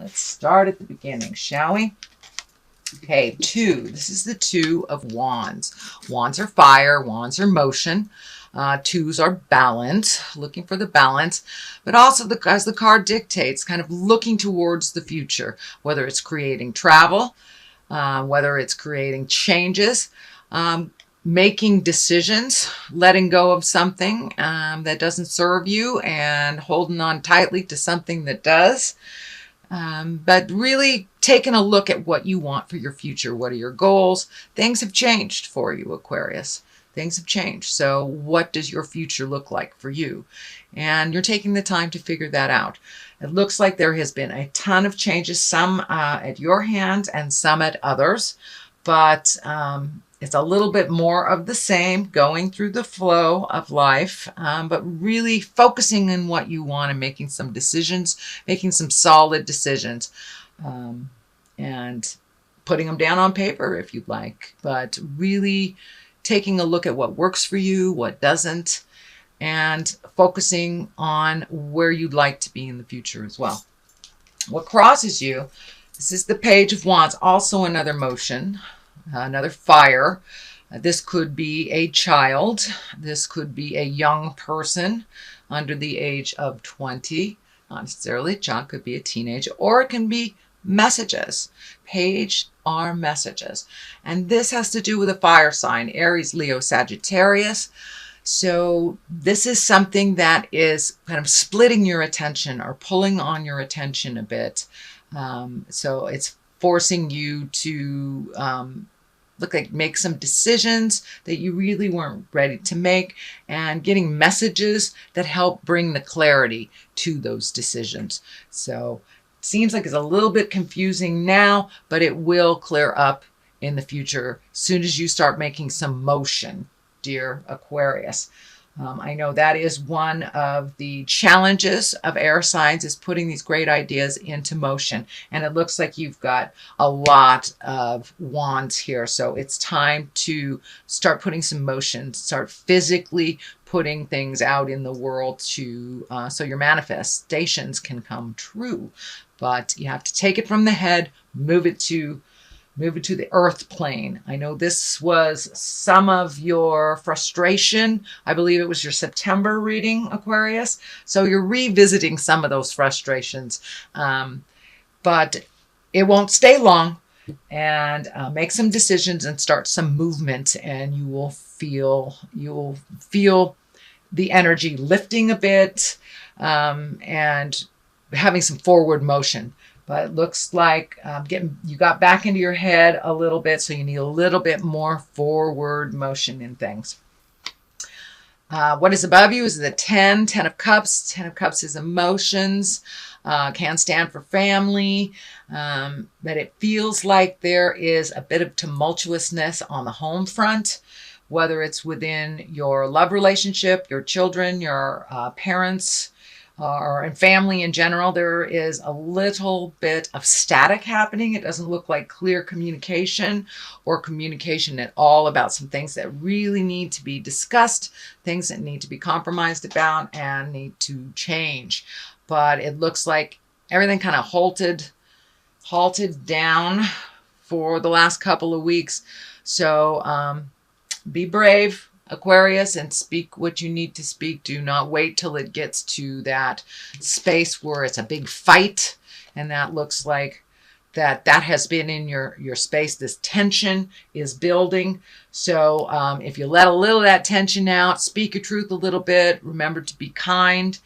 Let's start at the beginning, shall we? Okay, 2. This is the 2 of Wands. Wands are fire. Wands are motion. 2s are balance, looking for the balance, but also, as the card dictates, kind of looking towards the future, whether it's creating travel, whether it's creating changes, making decisions, letting go of something that doesn't serve you and holding on tightly to something that does. But really taking a look at what you want for your future. What are your goals? Things have changed for you, Aquarius. Things have changed. So what does your future look like for you? And you're taking the time to figure that out. It looks like there has been a ton of changes, some at your hand and some at others. But it's a little bit more of the same, going through the flow of life, but really focusing on what you want and making some decisions, making some solid decisions, and putting them down on paper if you'd like, but really taking a look at what works for you, what doesn't, and focusing on where you'd like to be in the future as well. What crosses you, this is the Page of Wands, also another motion, another fire. This could be a child. This could be a young person under the age of 20. Not necessarily a child, could be a teenager, or it can be messages. Page are messages. And this has to do with a fire sign, Aries, Leo, Sagittarius. So this is something that is kind of splitting your attention or pulling on your attention a bit. So it's forcing you to make some decisions that you really weren't ready to make, and getting messages that help bring the clarity to those decisions. So it seems like it's a little bit confusing now, but it will clear up in the future as soon as you start making some motion, dear Aquarius. I know that is one of the challenges of air signs, is putting these great ideas into motion. And it looks like you've got a lot of wands here. So it's time to start putting some motion, start physically putting things out in the world to so your manifestations can come true. But you have to take it from the head, move it to the earth plane. I know this was some of your frustration. I believe it was your September reading, Aquarius. So you're revisiting some of those frustrations. But it won't stay long. And make some decisions and start some movement, and you will feel the energy lifting a bit, and having some forward motion. But it looks like you got back into your head a little bit, so you need a little bit more forward motion in things. What is above you is the 10 of Cups. 10 of Cups is emotions, can stand for family, but it feels like there is a bit of tumultuousness on the home front, whether it's within your love relationship, your children, your parents, or in family in general. There is a little bit of static happening. It doesn't look like clear communication or communication at all about some things that really need to be discussed, things that need to be compromised about and need to change. But it looks like everything kind of halted down for the last couple of weeks. So be brave, Aquarius, and speak what you need to speak. Do not wait till it gets to that space where it's a big fight, and that looks like that has been in your space. This tension is building. So if you let a little of that tension out, speak your truth a little bit, remember to be kind,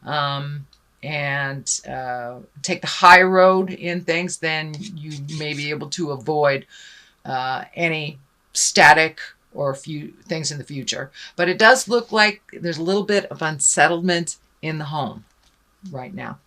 and take the high road in things, then you may be able to avoid any static or a few things in the future. But it does look like there's a little bit of unsettlement in the home right now.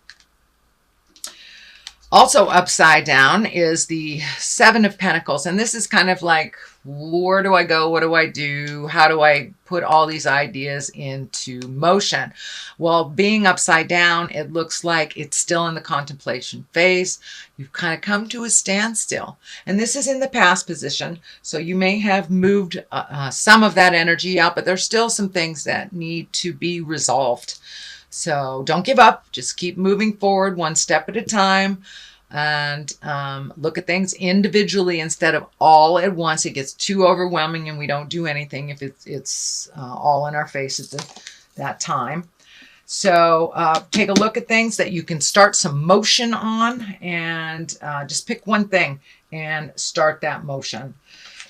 Also upside down is the 7 of Pentacles. And this is kind of like, where do I go? What do I do? How do I put all these ideas into motion? Well, being upside down, it looks like it's still in the contemplation phase. You've kind of come to a standstill. And this is in the past position. So you may have moved some of that energy out, but there's still some things that need to be resolved. So don't give up. Just keep moving forward one step at a time. and look at things individually instead of all at once. It gets too overwhelming and we don't do anything if it's all in our face at that time. So take a look at things that you can start some motion on, and just pick one thing and start that motion.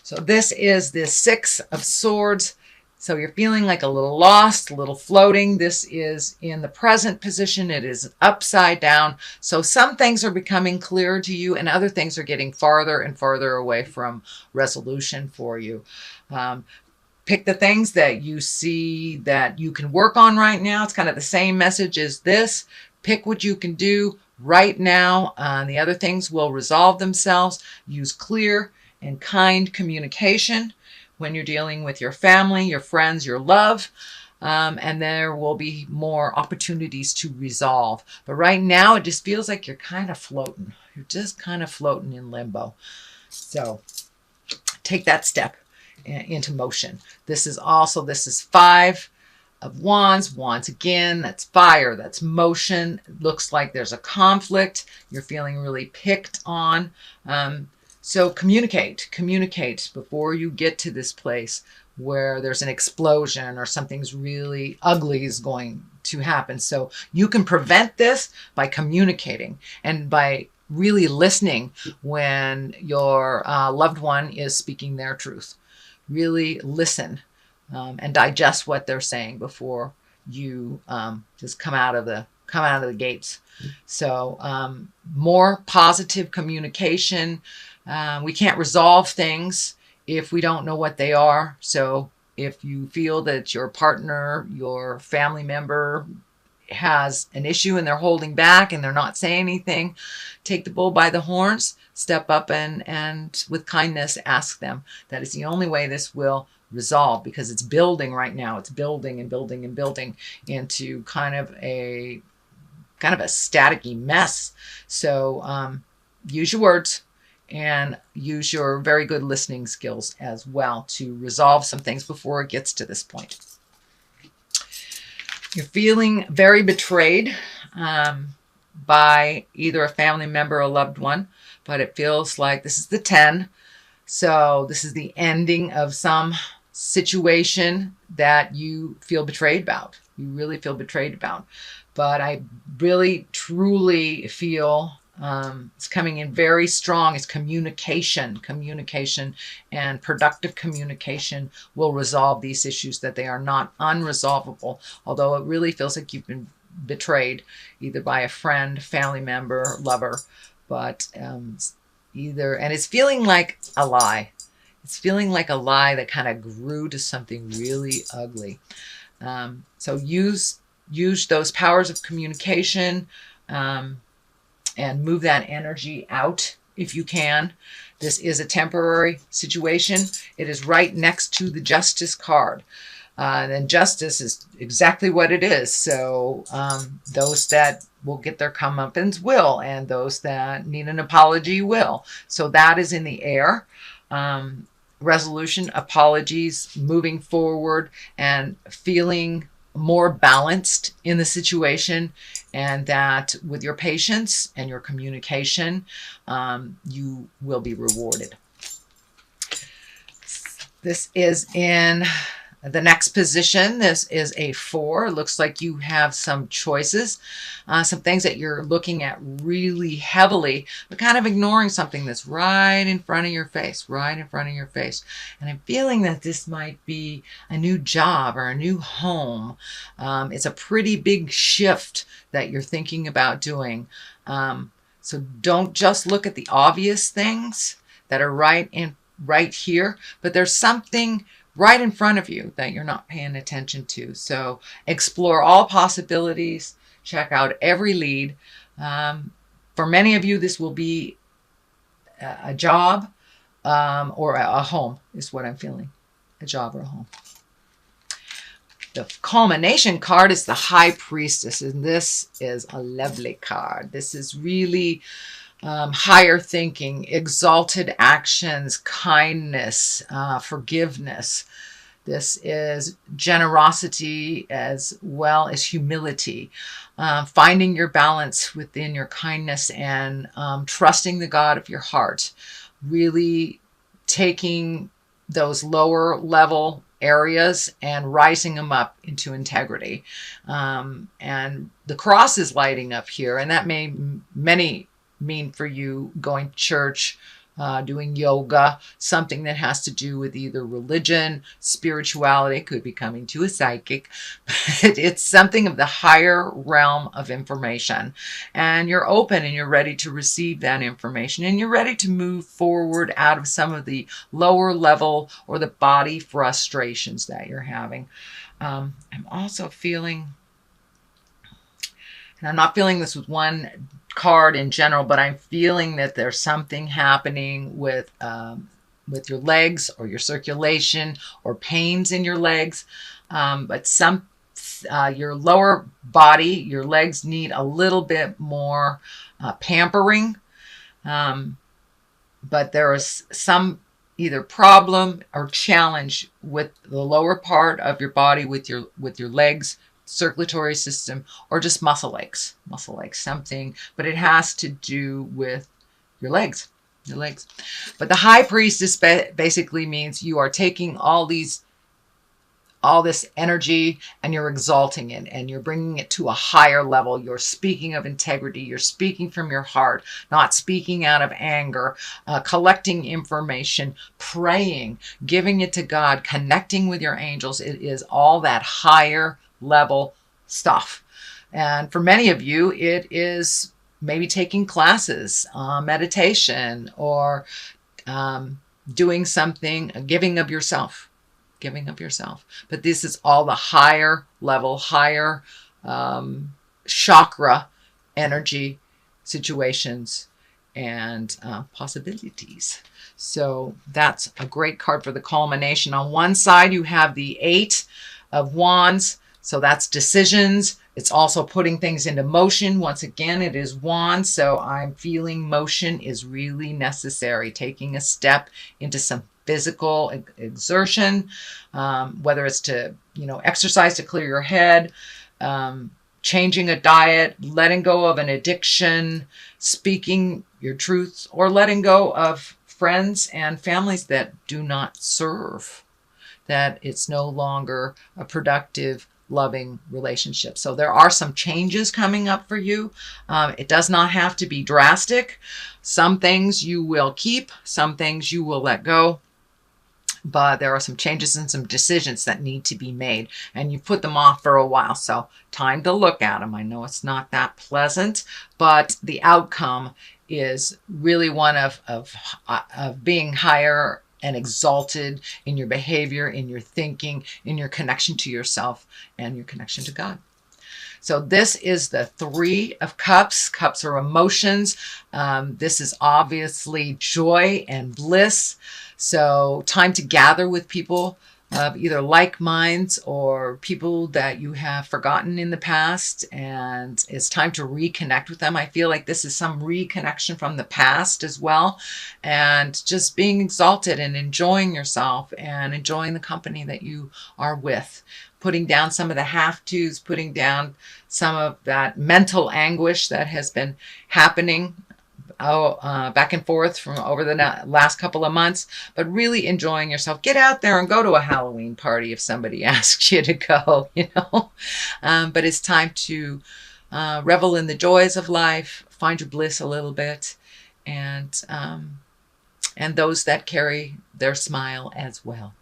So this is the Six of Swords. So you're feeling like a little lost, a little floating. This is in the present position. It is upside down. So some things are becoming clearer to you and other things are getting farther and farther away from resolution for you. Pick the things that you see that you can work on right now. It's kind of the same message as this. Pick what you can do right now. The other things will resolve themselves. Use clear and kind communication when you're dealing with your family, your friends, your love, and there will be more opportunities to resolve. But right now, it just feels like you're kind of floating. You're just kind of floating in limbo. So take that step into motion. This is Five of Wands. Wands again, that's fire, that's motion. It looks like there's a conflict. You're feeling really picked on. So communicate before you get to this place where there's an explosion or something's really ugly is going to happen. So you can prevent this by communicating and by really listening when your loved one is speaking their truth. Really listen and digest what they're saying before you just come out of the gates. So more positive communication. We can't resolve things if we don't know what they are. So if you feel that your partner, your family member has an issue and they're holding back and they're not saying anything, take the bull by the horns, step up and with kindness ask them. That is the only way this will resolve, because it's building right now. It's building and building and building into kind of a staticky mess. So use your words and use your very good listening skills as well to resolve some things before it gets to this point. You're feeling very betrayed by either a family member or a loved one, but it feels like this is the 10. So this is the ending of some situation that you feel betrayed about. You really feel betrayed about. But I really, truly feel it's coming in very strong. It's communication. Communication and productive communication will resolve these issues, that they are not unresolvable. Although it really feels like you've been betrayed either by a friend, family member, lover, but and it's feeling like a lie. It's feeling like a lie that kind of grew to something really ugly. So use those powers of communication and move that energy out if you can. This is a temporary situation. It is right next to the Justice card. And justice is exactly what it is. So those that will get their comeuppance will, and those that need an apology will. So that is in the air. Resolution, apologies, moving forward, and feeling more balanced in the situation, and that with your patience and your communication, you will be rewarded. This is in the next position. This is a 4. It looks like you have some choices, some things that you're looking at really heavily, but kind of ignoring something that's right in front of your face, right in front of your face. And I'm feeling that this might be a new job or a new home. It's a pretty big shift that you're thinking about doing. So don't just look at the obvious things that are right here, but there's something right in front of you that you're not paying attention to. So explore all possibilities, check out every lead. For many of you, this will be a job or a home is what I'm feeling, a job or a home. The culmination card is the High Priestess, and this is a lovely card. This is really higher thinking, exalted actions, kindness, forgiveness. This is generosity as well as humility, finding your balance within your kindness and trusting the God of your heart, really taking those lower level areas and rising them up into integrity. And the cross is lighting up here, and that may many mean for you going to church, doing yoga, something that has to do with either religion, spirituality, could be coming to a psychic. It's something of the higher realm of information. And you're open and you're ready to receive that information. And you're ready to move forward out of some of the lower level or the body frustrations that you're having. I'm also feeling, and I'm not feeling this with one card in general, but I'm feeling that there's something happening with your legs or your circulation or pains in your legs. But your lower body, your legs need a little bit more pampering. But there is some either problem or challenge with the lower part of your body, with your legs, circulatory system, or just muscle aches, something, but it has to do with your legs. But the high priestess basically means you are taking all this energy and you're exalting it and you're bringing it to a higher level. You're speaking of integrity. You're speaking from your heart, not speaking out of anger, collecting information, praying, giving it to God, connecting with your angels. It is all that higher level stuff. And for many of you, it is maybe taking classes, meditation, or doing something, giving of yourself. But this is all the higher level, higher chakra energy situations and possibilities. So that's a great card for the culmination. On one side, you have the 8 of Wands. So that's decisions. It's also putting things into motion. Once again, it is Wands. So I'm feeling motion is really necessary. Taking a step into some physical exertion, whether it's to, exercise to clear your head, changing a diet, letting go of an addiction, speaking your truth, or letting go of friends and families that do not serve, that it's no longer a productive, loving relationship. So there are some changes coming up for you. It does not have to be drastic. Some things you will keep, some things you will let go. But there are some changes and some decisions that need to be made. And you put them off for a while. So time to look at them. I know it's not that pleasant, but the outcome is really one of being higher and exalted in your behavior, in your thinking, in your connection to yourself and your connection to God. So this is the 3 of Cups. Cups are emotions. This is obviously joy and bliss. So time to gather with people of either like minds or people that you have forgotten in the past, and it's time to reconnect with them. I feel like this is some reconnection from the past as well, and just being exalted and enjoying yourself and enjoying the company that you are with. Putting down some of the have-tos, putting down some of that mental anguish that has been happening back and forth from over the last couple of months, but really enjoying yourself. Get out there and go to a Halloween party if somebody asks you to go, but it's time to revel in the joys of life, find your bliss a little bit, and those that carry their smile as well.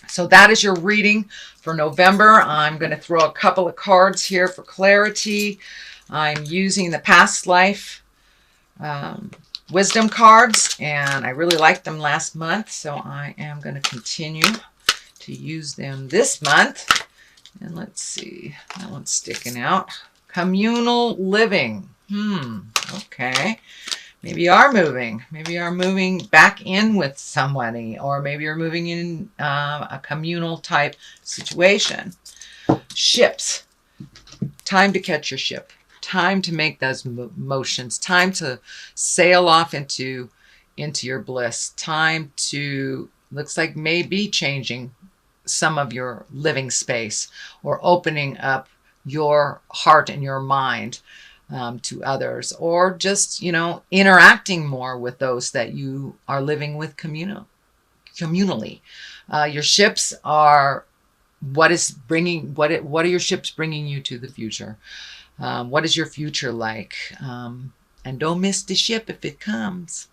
So that is your reading for November. I'm going to throw a couple of cards here for clarity. I'm using the past life wisdom cards, and I really liked them last month, so I am going to continue to use them this month. And let's see, that one's sticking out. Communal living. Okay. Maybe you are moving. Maybe you are moving back in with somebody, or maybe you're moving in a communal type situation. Ships. Time to catch your ship. Time to make those motions. Time to sail off into your bliss. Time to, looks like maybe changing some of your living space, or opening up your heart and your mind to others, or just, interacting more with those that you are living with communally. Your ships are what are your ships bringing you to the future? What is your future like? And don't miss the ship if it comes.